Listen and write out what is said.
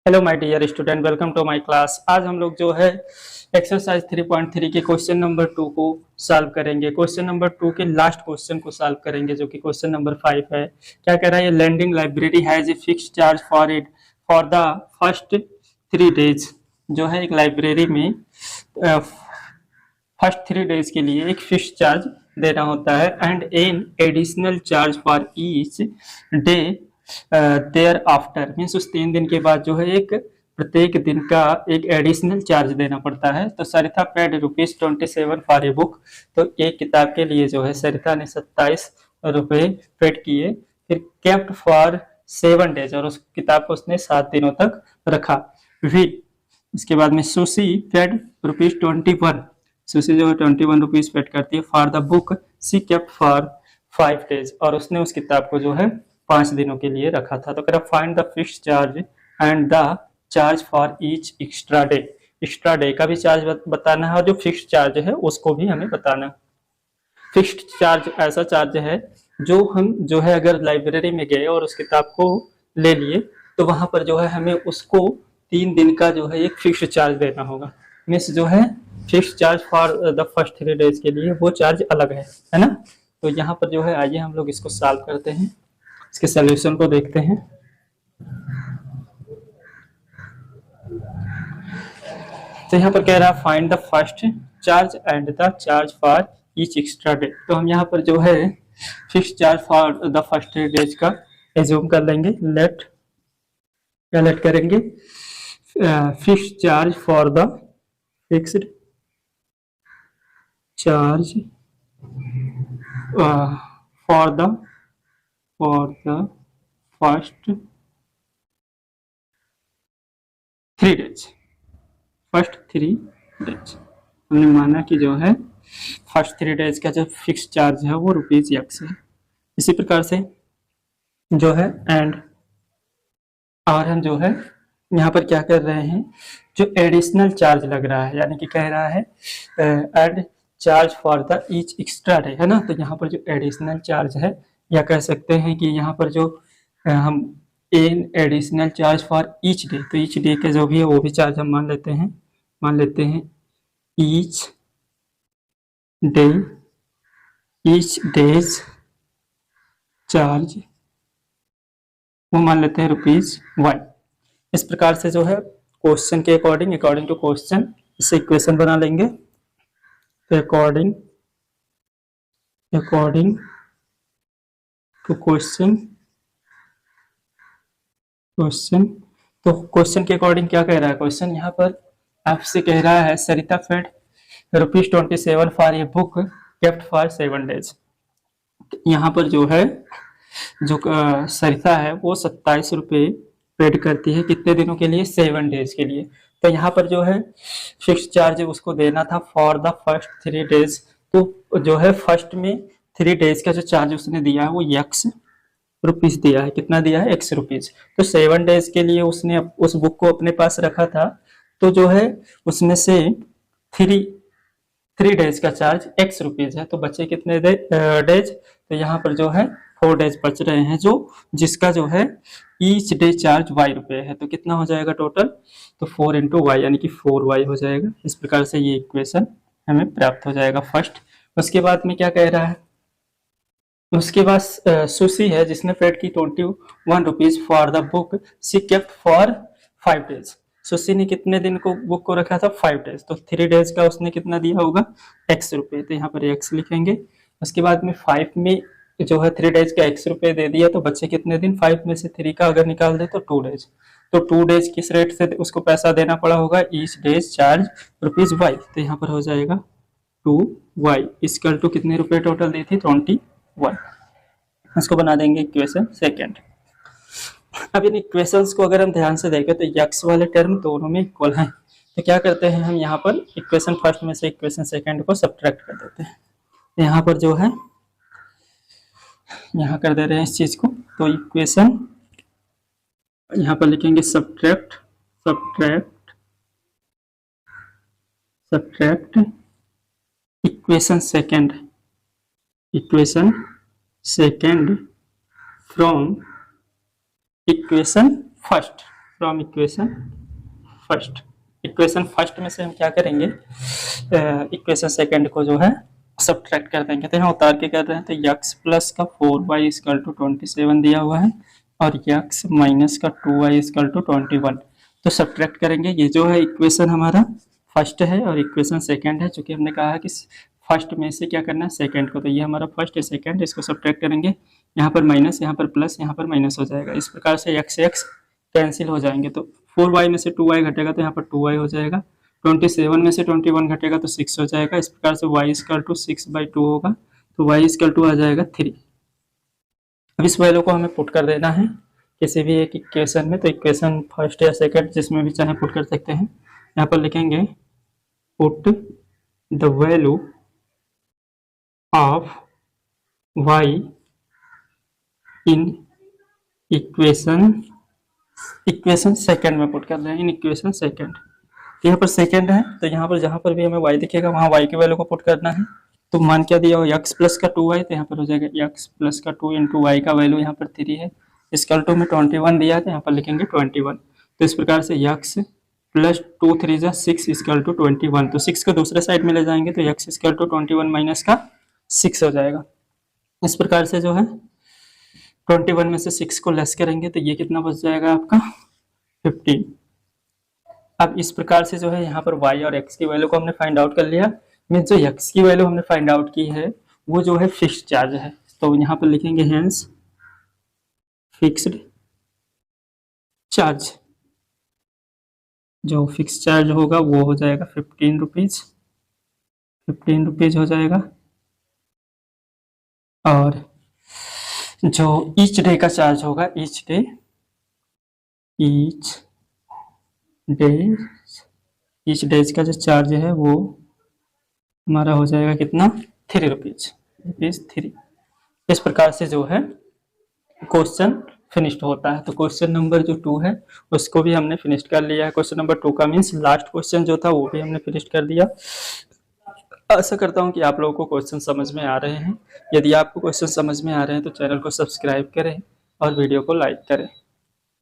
Hello my dear student, welcome to my class. आज हम लोग जो है एक्सरसाइज 3.3 के क्वेश्चन नंबर 2 को सॉल्व करेंगे। क्वेश्चन नंबर 2 के लास्ट क्वेश्चन को सॉल्व करेंगे जो कि क्वेश्चन नंबर 5 है। क्या कह रहा है? Lending library has a fixed charge for it for the first 3 days. जो है एक लाइब्रेरी में फर्स्ट 3 डेज के लिए एक फिक्स चार्ज देना होता है and an additional charge for each day thereafter. Means उस 3 दिन के बाद जो है एक प्रत्येक दिन का एक एडिशनल चार्ज देना पड़ता है। तो सरिता पेड ₹27 फॉर ए बुक। तो एक किताब के लिए जो है सरिता ने 27 रुपये पेड किए। फिर केप्ट फॉर 7 डेज, और उस किताब को उसने 7 दिनों तक रखा। भी इसके बाद में सुशी पेड ₹21। सुशी जो है 21 रुपीज पेड करती है for the book she kept for 5 days, और उसने उस किताब को जो है 5 दिनों के लिए रखा था। तो कह रहा find the fix charge and the charge for each extra day. Extra day का भी चार्ज बताना है और जो फिक्स चार्ज है उसको भी हमें बताना है। फिक्स्ड चार्ज ऐसा चार्ज है जो हम जो है अगर लाइब्रेरी में गए और उस किताब को ले लिए तो वहां पर जो है हमें उसको 3 दिन का जो है एक फिक्स चार्ज देना होगा। मीन्स जो है fix charge for the first 3 days के लिए वो चार्ज अलग है ना। तो यहाँ पर जो है आइए हम लोग इसको सॉल्व करते हैं, इसके सॉल्यूशन को देखते हैं। तो यहाँ पर कह रहा है find the first charge and the charge for each extra day. तो हम यहाँ पर जो है fix charge for the first 3 days का एज्यूम कर लेंगे। लेट करेंगे fix charge for the fixed charge for the first 3 days. First 3 days हमने माना कि जो है फर्स्ट 3 डेज का जो फिक्स चार्ज है वो ₹X है। इसी प्रकार से जो है एंड और हम जो है यहाँ पर क्या कर रहे हैं, जो एडिशनल चार्ज लग रहा है, यानी कि कह रहा है and charge for the each extra day, है ना। तो यहाँ पर जो एडिशनल चार्ज है, या कह सकते हैं कि यहाँ पर जो हम N additional charge for each day, तो ईच डे का जो भी है वो भी चार्ज हम मान लेते हैं each day, each days charge वो मान लेते हैं ₹Y। इस प्रकार से जो है क्वेश्चन के अकॉर्डिंग टू क्वेश्चन इससे इक्वेशन बना लेंगे। तो अकॉर्डिंग टू क्वेश्चन तो क्वेश्चन के अकॉर्डिंग क्या कह रहा है क्वेश्चन, यहाँ पर आपसे कह रहा है Sarita paid ₹27 for a book kept for 7 days. यहाँ पर जो है जो सरिता है वो 27 रुपये पेड करती है कितने दिनों के लिए? 7 डेज के लिए। तो यहाँ पर जो है फिक्स चार्ज उसको देना था फॉर द फर्स्ट 3 डेज। तो जो है फर्स्ट में 3 डेज का जो चार्ज उसने दिया है वो X रुपीज दिया है। कितना दिया है? X rupees. तो 7 डेज के लिए उसने उस बुक को अपने पास रखा था। तो जो है उसमें से 3 डेज का चार्ज X रुपीज है। तो बचे कितने डेज? तो यहाँ पर जो है 4 डेज बच रहे हैं जिसका जो है ईच डे चार्ज Y रुपये है। तो कितना हो जाएगा टोटल? तो 4 × Y यानी कि 4Y हो जाएगा। इस प्रकार से ये इक्वेशन हमें प्राप्त हो जाएगा फर्स्ट। उसके बाद में क्या कह रहा है, उसके बाद सुशी है जिसने पेड की 21 rupees for the book she kept for 5 days. Sushi ने कितने दिन को बुक को रखा था? 5 डेज। तो 3 डेज का उसने कितना दिया होगा? X रुपये। तो यहाँ पर X लिखेंगे। उसके बाद में 5 में जो है 3 डेज का X रुपये दे दिया, तो बच्चे कितने दिन? 5 में से 3 का अगर निकाल दे तो 2 डेज। तो 2 डेज किस रेट से उसको पैसा देना पड़ा होगा? Each days charge ₹Y। तो यहाँ पर हो जाएगा 2Y इक्वल टू कितने रुपए टोटल दी थी? 21। इसको बना देंगे इक्वेशन सेकेंड। अब इन इक्वेशंस को अगर हम ध्यान से देखें तो X वाले टर्म दोनों में इक्वल हैं। तो क्या करते हैं हम यहाँ पर इक्वेशन फर्स्ट में से इक्वेशन सेकेंड को सब्ट्रैक्ट कर देते हैं। यहाँ पर जो है यहाँ कर दे रहे हैं इस चीज को। तो इक्वेशन यहाँ पर लिखेंगे subtract equation second from equation from equation first. Equation first में से हम क्या करेंगे, इक्वेशन सेकंड को जो है सब्ट्रैक्ट कर देंगे। तो यहाँ उतार के कर रहे हैं, तो x प्लस का 4y इक्वल टू 27 दिया हुआ है और x माइनस का 2y इक्वल टू 21। तो सब्ट्रैक्ट करेंगे। ये जो है इक्वेशन हमारा फर्स्ट है और इक्वेशन सेकंड है, चूंकि हमने कहा है कि फर्स्ट में से क्या करना है सेकंड को, तो ये हमारा फर्स्ट है सेकंड, इसको सब्ट्रैक्ट करेंगे। यहाँ पर माइनस, यहाँ पर प्लस, यहाँ पर माइनस हो जाएगा। इस प्रकार से x कैंसिल हो जाएंगे, तो 4y में से 2y घटेगा तो यहाँ पर 2y हो जाएगा। 27 में से 21 घटेगा तो 6 हो जाएगा। इस प्रकार से y इक्वल टू 6/2 होगा, तो y इक्वल टू आ जाएगा 3। अब इस वैल्यू को हमें पुट कर देना है किसी भी एक इक्वेशन में, तो इक्वेशन फर्स्ट या सेकंड जिसमें भी चाहे पुट कर सकते हैं। यहाँ पर लिखेंगे put the value of y in equation second में पुट कर रहे हैं, इन इक्वेशन सेकंड। यहाँ पर सेकंड है, तो यहाँ पर जहाँ पर भी हमें y दिखेगा वहाँ y की वैल्यू को पुट करना है। तो मान क्या दिया हो, x प्लस का 2y, तो यहाँ पर हो जाएगा x प्लस का 2 इंटू वाई का वैल्यू यहाँ पर 3 है। इक्वल टू में 21 दिया है, तो यहाँ पर लिखेंगे 21। तो इस प्रकार से x प्लस 2 3 जा 6 इक्वल टू 21। तो 6 को दूसरे साइड में ले जाएंगे तो x इक्वल टू 21 माइनस का 6 हो जाएगा। इस प्रकार से जो है 21 में से 6 को लेस करेंगे तो ये कितना बच जाएगा आपका 15। अब इस प्रकार से जो है यहाँ पर y और x की वैल्यू को हमने फाइंड आउट कर लिया। मीन्स जो x की वैल्यू हमने फाइंड आउट की है वो जो है फिक्स्ड चार्ज है, तो यहाँ पर लिखेंगे हेंस फिक्स्ड चार्ज। जो फिक्स चार्ज होगा वो हो जाएगा 15 रुपीज, 15 रुपीज हो जाएगा। और जो ईच डे का चार्ज होगा, ईच डेज का जो चार्ज है वो हमारा हो जाएगा कितना 3 रुपीज 3। इस प्रकार से जो है क्वेश्चन फिनिश्ड होता है। तो क्वेश्चन नंबर जो 2 है उसको भी हमने फिनिश कर लिया है। क्वेश्चन नंबर 2 का मीन्स लास्ट क्वेश्चन जो था वो भी हमने फिनिश कर दिया। आशा करता हूँ कि आप लोगों को क्वेश्चन समझ में आ रहे हैं। यदि आपको क्वेश्चन समझ में आ रहे हैं तो चैनल को सब्सक्राइब करें और वीडियो को लाइक करें।